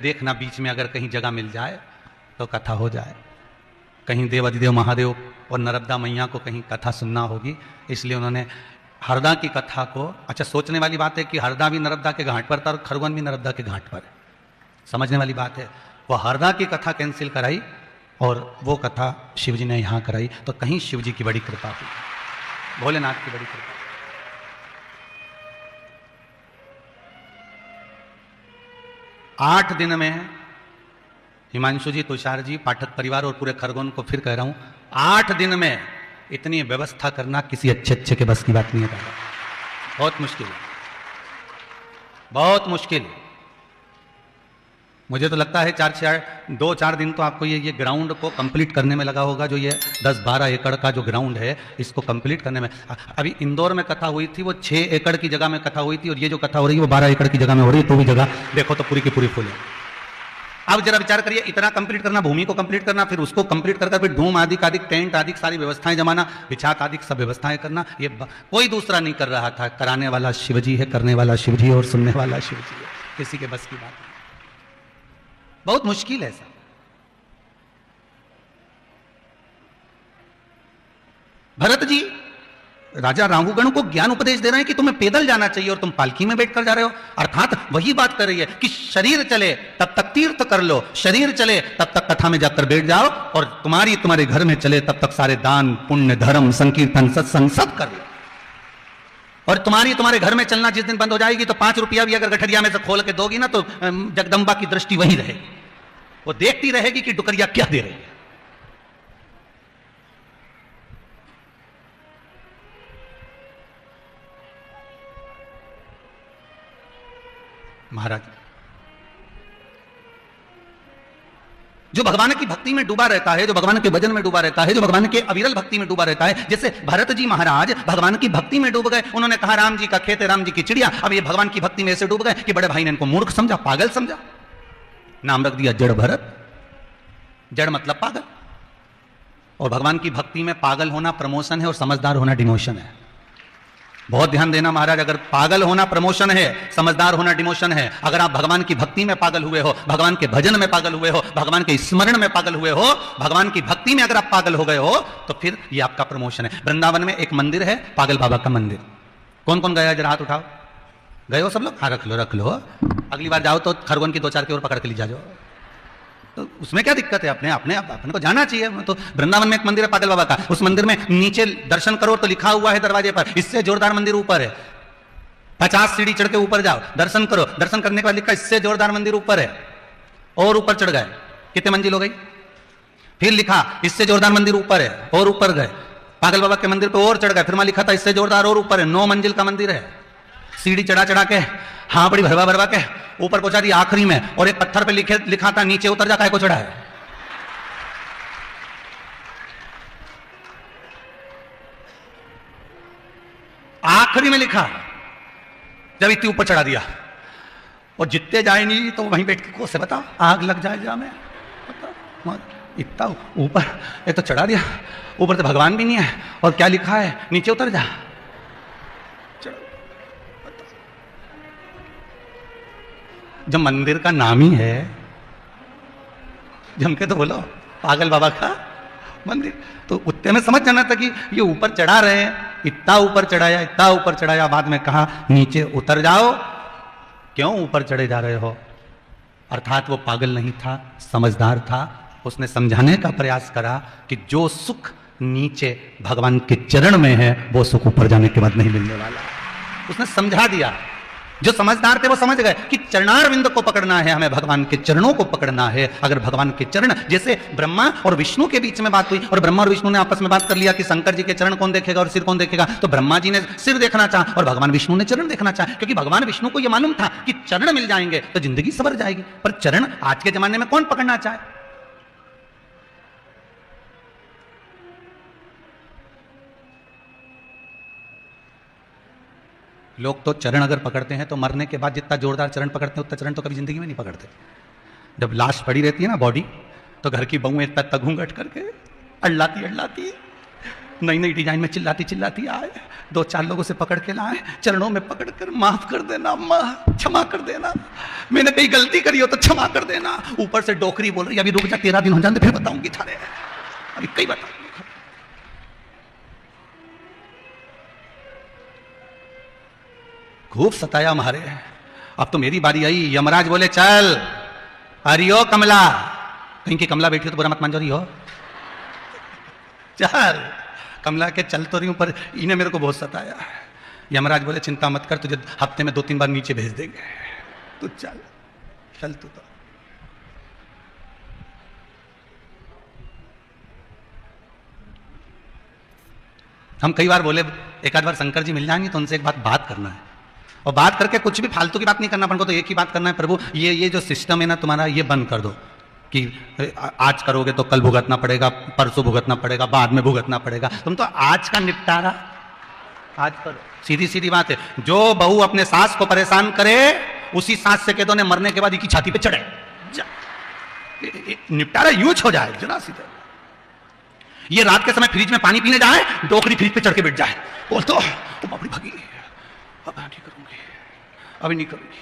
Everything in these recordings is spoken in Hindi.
देखना बीच में अगर कहीं जगह मिल जाए तो कथा हो जाए। कहीं देव अधिदेव महादेव और नर्मदा मैया को कहीं कथा सुनना होगी, इसलिए उन्होंने हरदा की कथा को, अच्छा सोचने वाली बात है कि हरदा भी नर्मदा के घाट पर था और खरगोन भी नर्मदा के घाट पर है, समझने वाली बात है। वो हरदा की कथा कैंसिल कराई और वो कथा शिवजी ने यहाँ कराई, तो कहीं शिवजी की बड़ी कृपा थी, भोलेनाथ की बड़ी कृपा। 8 दिन में हिमांशु जी, तुषार जी, पाठक परिवार और पूरे खरगोन को फिर कह रहा हूं, 8 दिन में इतनी व्यवस्था करना किसी अच्छे के बस की बात नहीं है। बहुत मुश्किल है, बहुत मुश्किल। मुझे तो लगता है 2-4 दिन तो आपको ये ग्राउंड को कंप्लीट करने में लगा होगा। जो ये 10-12 एकड़ का जो ग्राउंड है, इसको कंप्लीट करने में। अभी इंदौर में कथा हुई थी, वो 6 एकड़ की जगह में कथा हुई थी, और ये जो कथा हो रही है वो 12 एकड़ की जगह में हो रही है, तो भी जगह देखो तो पूरी की पूरी फुल है। अब जरा विचार करिए, इतना कंप्लीट करना, भूमि को कंप्लीट करना, फिर उसको कंप्लीट कर फिर डूम आदि टेंट आदि सारी व्यवस्थाएं जमाना, बिछात आदि सब व्यवस्थाएं करना, ये कोई दूसरा नहीं कर रहा था। कराने वाला शिवजी है, करने वाला शिवजी और सुनने वाला शिवजी है, किसी के बस की बात नहीं। बहुत मुश्किल है सर। भरत जी राजा राहुगण को ज्ञान उपदेश दे रहे हैं कि तुम्हें पैदल जाना चाहिए और तुम पालकी में बैठकर जा रहे हो। अर्थात वही बात कर रही है कि शरीर चले तब तक तीर्थ कर लो, शरीर चले तब तक कथा में जाकर बैठ जाओ, और तुम्हारे घर में चले तब तक सारे दान पुण्य धर्म संकीर्तन सत्संग सब कर लो। और तुम्हारे घर में चलना जिस दिन बंद हो जाएगी तो 5 रुपया भी अगर गठरिया में से खोल के दोगी ना, तो जगदम्बा की दृष्टि वही रहेगी, वो देखती रहेगी कि डुकरिया क्या दे रही है। महाराज जो भगवान की भक्ति में डूबा रहता है, जो भगवान के भजन में डूबा रहता है, जो भगवान के अविरल भक्ति में डूबा रहता है, जैसे भरत जी महाराज भगवान की भक्ति में डूब गए। उन्होंने कहा राम जी का खेत है, राम जी की चिड़िया। अब ये भगवान की भक्ति में ऐसे डूब गए कि बड़े भाई ने इनको मूर्ख समझा, पागल समझा, नाम रख दिया जड़ भरत। जड़ मतलब पागल, और भगवान की भक्ति में पागल होना प्रमोशन है और समझदार होना डिमोशन है। बहुत ध्यान देना महाराज, अगर पागल होना प्रमोशन है, समझदार होना डिमोशन है। अगर आप भगवान की भक्ति में पागल हुए हो, भगवान के भजन में पागल हुए हो, भगवान के स्मरण में पागल हुए हो, भगवान की भक्ति में अगर आप पागल हो गए हो, तो फिर ये आपका प्रमोशन है। वृंदावन में एक मंदिर है, पागल बाबा का मंदिर। कौन कौन गया, जरा हाथ उठाओ। गए हो सब लोग? हाँ, रख लो। अगली बार जाओ तो खरगोन की 2-4 की ओर पकड़ के ले जाओ, तो उसमें क्या दिक्कत है? अपने को जाना चाहिए। तो वृंदावन में एक मंदिर है पागल बाबा का, उस मंदिर में नीचे दर्शन करो तो लिखा हुआ है दरवाजे पर, इससे जोरदार मंदिर ऊपर है। 50 सीढ़ी चढ़ के ऊपर जाओ, दर्शन करो, दर्शन करने के बाद लिखा इससे जोरदार मंदिर ऊपर है, और ऊपर चढ़ गए। कितने मंजिल हो गई? फिर लिखा इससे जोरदार मंदिर ऊपर है, और ऊपर गए। पागल बाबा के मंदिर पे और चढ़ गए, फिर वहां लिखा था इससे जोरदार और ऊपर है। 9 मंजिल का मंदिर है। सीढ़ी चढ़ा के, हाँ बड़ी भरवा के ऊपर पहुंचा दिया आखिरी में, और एक पत्थर पे लिखा था नीचे उतर जा, काहे को चढ़ा है। आखिरी में लिखा, जब इतनी ऊपर चढ़ा दिया, और जितने जाए नहीं तो वहीं बैठ के को से बताओ, आग लग जाए जा में, इतना ऊपर एक तो चढ़ा दिया, ऊपर तो भगवान भी नहीं है, और क्या लिखा है नीचे उतर जा। जब मंदिर का नाम ही है, जम के तो बोलो पागल बाबा का मंदिर, तो उतने में समझ जाना था कि ये ऊपर चढ़ा रहे हैं। इतना ऊपर चढ़ाया, बाद में कहा नीचे उतर जाओ। क्यों ऊपर चढ़े जा रहे हो? अर्थात वो पागल नहीं था, समझदार था। उसने समझाने का प्रयास करा कि जो सुख नीचे भगवान के चरण में है, वो सुख ऊपर जाने के बाद नहीं मिलने वाला। उसने समझा दिया। जो समझदार थे वो समझ गए कि चरणारविंद को पकड़ना है, हमें भगवान के चरणों को पकड़ना है। अगर भगवान के चरण, जैसे ब्रह्मा और विष्णु के बीच में बात हुई, और ब्रह्मा और विष्णु ने आपस में बात कर लिया कि शंकर जी के चरण कौन देखेगा और सिर कौन देखेगा, तो ब्रह्मा जी ने सिर देखना चाहा और भगवान विष्णु ने चरण देखना चाहा, क्योंकि भगवान विष्णु को यह मालूम था कि चरण मिल जाएंगे तो जिंदगी सवर जाएगी। पर चरण आज के जमाने में कौन पकड़ना चाहे? लोग तो चरण अगर पकड़ते हैं तो मरने के बाद जितना जोरदार चरण पकड़ते हैं उतना चरण तो कभी जिंदगी में नहीं पकड़ते। जब लाश पड़ी रहती है ना बॉडी, तो घर की बहू इतना घूंघट करके अल्लाती नई नई डिजाइन में चिल्लाती चिल्लाती आए, 2-4 लोगों से पकड़ के लाए, चरणों में पकड़ कर माफ कर देना अम्मा, क्षमा कर देना, मैंने कहीं गलती करी हो तो क्षमा कर देना। ऊपर से डोकरी बोल रही अभी रुक जा 13 दिन हो जाते फिर बताऊंगी थारे, अभी कई बताऊंगी। खूब सताया मारे। अब तो मेरी बारी आई, यमराज बोले चल हरियो कमला, कहीं की कमला बैठी हो तो बुरा मत मान रही हो, चल कमला के चल तो रही हूं पर इन्हें मेरे को बहुत सताया। यमराज बोले चिंता मत कर, तुझे हफ्ते में 2-3 बार नीचे भेज देंगे, तू चल चल तू। तो हम कई बार बोले एक आध बार शंकर जी मिल जाएंगे तो उनसे एक बात करना है, और बात करके कुछ भी फालतू की बात नहीं करना, अपन को तो एक ही बात करना है, प्रभु ये जो सिस्टम है ना तुम्हारा ये बंद कर दो कि आज करोगे तो कल भुगतना पड़ेगा, परसों भुगतना पड़ेगा, बाद में भुगतना पड़ेगा। तुम तो आज का निपटारा आज करो। सीधी सीधी बात है, जो बहू अपने सास को परेशान करे उसी सास से कह दो ने मरने के बाद की छाती पे चढ़े, निपटारा यूज हो जाए जरा सीधे। ये रात के समय फ्रिज में पानी पीने जाए, डोकरी फ्रिज पे चढ़ के बैठ जाए, बोल तो बापड़ी भागी, अब नहीं करूंगी, अभी नहीं करूंगी।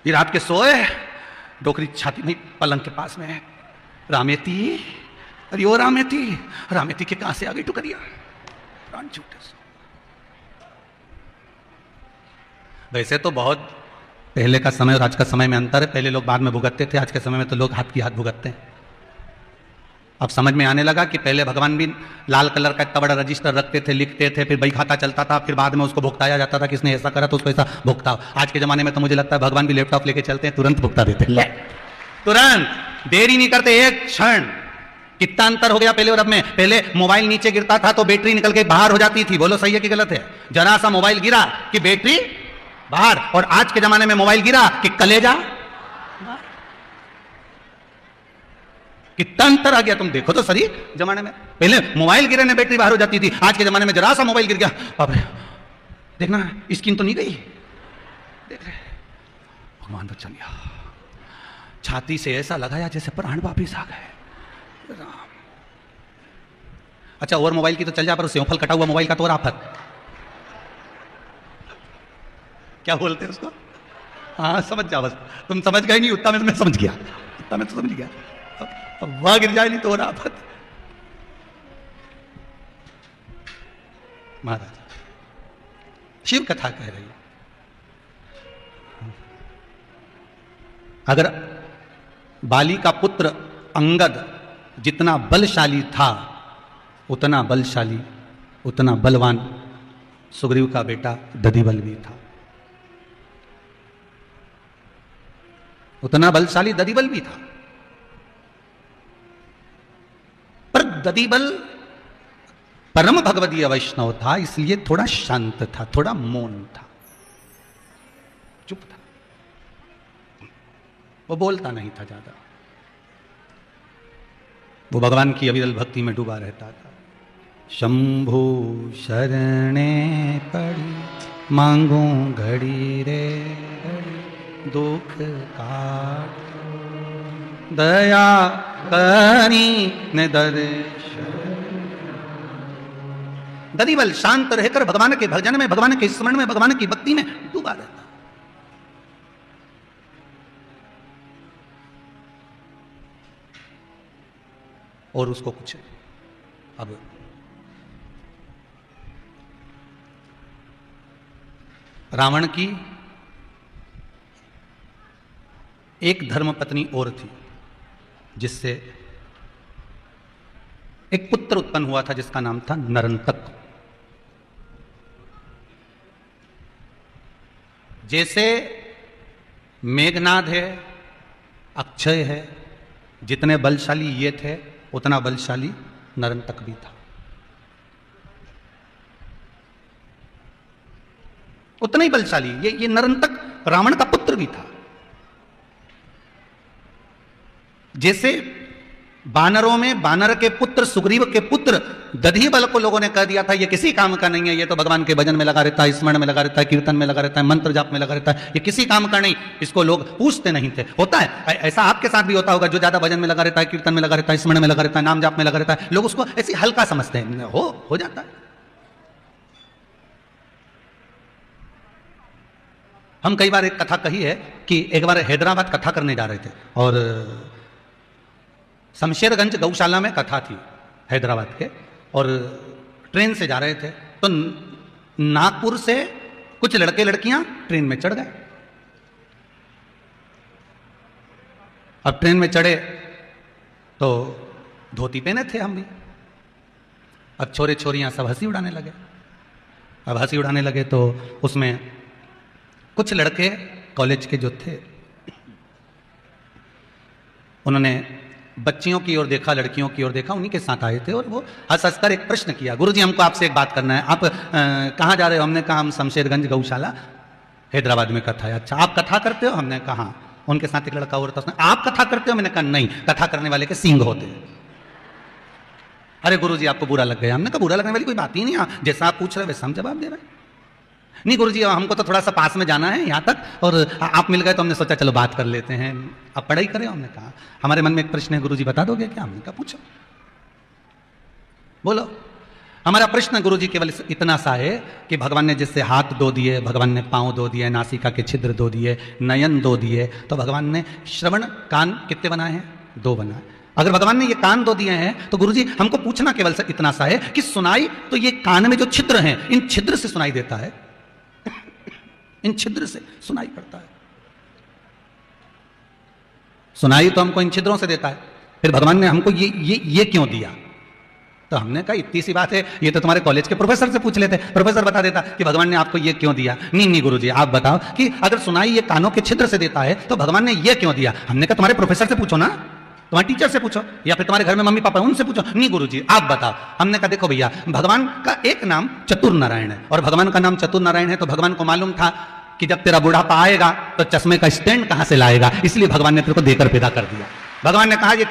ये रात के सोए, डोकरी छाती में पलंग के पास में है, रामेती, अरे ओ रामेती, रामेती के कहां से आ गई टुकड़िया, प्राण छूटे। वैसे तो बहुत पहले का समय और आज का समय में अंतर है, पहले लोग बाद में भुगतते थे, आज के समय में तो लोग हाथ की हाथ भुगतते हैं। अब समझ में आने लगा कि पहले भगवान भी लाल कलर का इतना बड़ा रजिस्टर रखते थे, लिखते थे, फिर बही खाता चलता था, फिर बाद में उसको भुगताया जाता था, किसने ऐसा करा तो उसको ऐसा भुगताओ। आज के जमाने में तो मुझे लगता है भगवान भी लैपटॉप लेके चलते हैं, तुरंत भुगता देते हैं, तुरंत, देरी नहीं करते, एक क्षण। कितना अंतर हो गया पहले और अब में। पहले मोबाइल नीचे गिरता था तो बैटरी निकल के बाहर हो जाती थी, बोलो सही है कि गलत है? जरा सा मोबाइल गिरा कि बैटरी बाहर, और आज के जमाने में मोबाइल गिरा कि कलेजा। कितना अंतर आ गया, तुम देखो तो सही। जमाने में पहले मोबाइल गिरे ने बैटरी बाहर हो जाती थी, आज के जमाने में जरा सा मोबाइल गिर गया, अब देखना स्क्रीन तो नहीं गई, देख रहे भगवान बचा लिया, छाती से ऐसा लगाया जैसे प्राण वापिस आ गए। अच्छा, और मोबाइल की तो चल जा, पर सेवफल कटा हुआ मोबाइल का तो और आफत, क्या बोलते हैं उसको? हाँ समझ जा, बस तुम समझ गए नहीं, उतना में तो मैं समझ गया, उतना में तो समझ गया। अब वह गिर जाए नहीं तो और आफत। महाराज शिव कथा कह रही है, अगर बाली का पुत्र अंगद जितना बलशाली था, उतना बलशाली, उतना बलवान सुग्रीव का बेटा दधिबल भी था, उतना बलशाली दधिबल भी था। पर दधिबल परम भगवदीय वैष्णव था, इसलिए थोड़ा शांत था, थोड़ा मौन था, चुप था, वो बोलता नहीं था ज्यादा, वो भगवान की अविरल भक्ति में डूबा रहता था। शंभु शरणे पड़ी मांगू घड़ी रे घड़ी, दुख काट दया करी ने दर्शन। दधिबल शांत रहकर भगवान के भजन में, भगवान के स्मरण में, भगवान की भक्ति में डूबा रहता। और उसको कुछ अब रावण की एक धर्मपत्नी और थी, जिससे एक पुत्र उत्पन्न हुआ था जिसका नाम था नरंतक। जैसे मेघनाद है, अक्षय है, जितने बलशाली ये थे उतना बलशाली नरंतक भी था, उतना ही बलशाली ये नरंतक रावण का पुत्र भी था। जैसे बानरों में बानर के पुत्र सुग्रीव के पुत्र दधिबल को लोगों ने कह दिया था ये किसी काम का नहीं है, ये तो भगवान के भजन में लगा रहता है, स्मरण में लगा रहता है, कीर्तन में लगा रहता है, मंत्र जाप में लगा रहता है, ये किसी काम का नहीं, इसको लोग पूछते नहीं थे। होता है ऐसा, आपके साथ भी होता होगा, जो ज्यादा भजन में लगा रहता है, कीर्तन में लगा रहता है, स्मरण में लगा रहता है, नाम जाप में लगा रहता है, लोग उसको ऐसी हल्का समझते हैं, हो जाता है। हम कई बार एक कथा कही है कि एक बार हैदराबाद कथा करने जा रहे थे और शमशेरगंज गौशाला में कथा थी हैदराबाद के, और ट्रेन से जा रहे थे तो नागपुर से कुछ लड़के लड़कियां ट्रेन में चढ़ गए। अब ट्रेन में चढ़े तो धोती पहने थे हम भी, अब छोरे छोरियां सब हंसी उड़ाने लगे। अब हंसी उड़ाने लगे तो उसमें कुछ लड़के कॉलेज के जो थे उन्होंने बच्चियों की ओर देखा, लड़कियों की ओर देखा, उन्हीं के साथ आए थे और वो हंस हंसकर एक प्रश्न किया, गुरुजी हमको आपसे एक बात करना है, आप कहाँ जा रहे हो? हमने कहा हम शमशेरगंज गौशाला हैदराबाद में कथा है। अच्छा आप कथा करते हो? हमने कहा। उनके साथ एक लड़का और था, उसने आप कथा करते हो? मैंने कहा नहीं, कथा करने वाले के सींग होते हैं। अरे गुरुजी आपको बुरा लग गया। हमने कहा बुरा लगने वाली कोई बात ही नहीं, जैसा आप पूछ रहे वैसा हम जवाब दे रहे हैं। नहीं गुरुजी हमको तो थोड़ा सा पास में जाना है यहाँ तक, और आप मिल गए तो हमने सोचा चलो बात कर लेते हैं, अब पढ़ाई करें। हमने कहा हमारे मन में एक प्रश्न है, गुरुजी बता दोगे क्या? हमने कहा पूछो, बोलो। हमारा प्रश्न गुरुजी केवल इतना सा है कि भगवान ने जिससे हाथ दो दिए, भगवान ने पांव दो दिए, नासिका के छिद्र दो दिए, नयन दो दिए, तो भगवान ने श्रवण कान कितने बनाए हैं? 2 बनाए। अगर भगवान ने ये कान 2 दिए हैं तो गुरुजी हमको पूछना केवल इतना सा है कि सुनाई तो ये कान में जो छिद्र हैं, इन छिद्र से सुनाई देता है, इन छिद्र से सुनाई पड़ता है। सुनाई तो हमको इन छिद्रों से देता है, फिर भगवान ने हमको ये क्यों दिया? तो हमने कहा इतनी सी बात है, ये तो तुम्हारे कॉलेज के प्रोफेसर से पूछ लेते, प्रोफेसर बता देता कि भगवान ने आपको ये क्यों दिया। नहीं गुरुजी आप बताओ कि अगर सुनाई ये कानों के छिद्र से देता है तो भगवान ने ये क्यों दिया? हमने कहा तुम्हारे प्रोफेसर से पूछो ना, तुम्हारे टीचर से पूछो, या फिर तुम्हारे घर में मम्मी पापा उनसे पूछो। नहीं गुरुजी आप बताओ। हमने कहा देखो भैया, भगवान का एक नाम चतुर नारायण है, और भगवान का नाम चतुर नारायण है तो भगवान को मालूम था कि जब तेरा बुढ़ापा आएगा तो चश्मे का स्टैंड कहां से लाएगा, इसलिए भगवान ने तेरे को देकर पैदा कर दिया। भगवान ने कहा ये